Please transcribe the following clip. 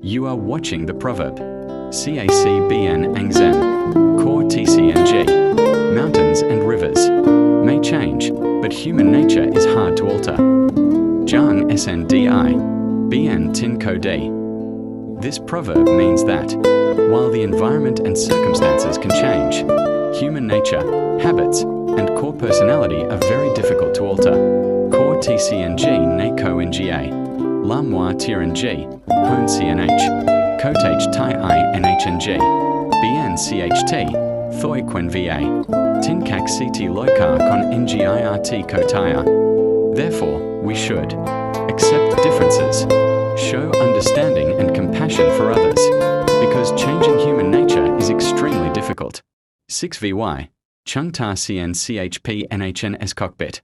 You are watching the proverb. CACBN Angzem. Core TCNG. Mountains and rivers may change, but human nature is hard to alter. Giang SNDI. BN Tin Ko D. This proverb means that, while the environment and circumstances can change, human nature, habits, and core personality are very difficult to alter. Core TCNG Nako Nga. La Moi Tirang, Hon CNH, Kotage Tai I NHNG, BNCHT, Thoi Quen VA, Tinkak CT Lokar Con NGIRT Kotaya. Therefore, we should accept differences, show understanding and compassion for others, because changing human nature is extremely difficult. 6 VY, Chung Ta CN CHP NHN S Cockpit.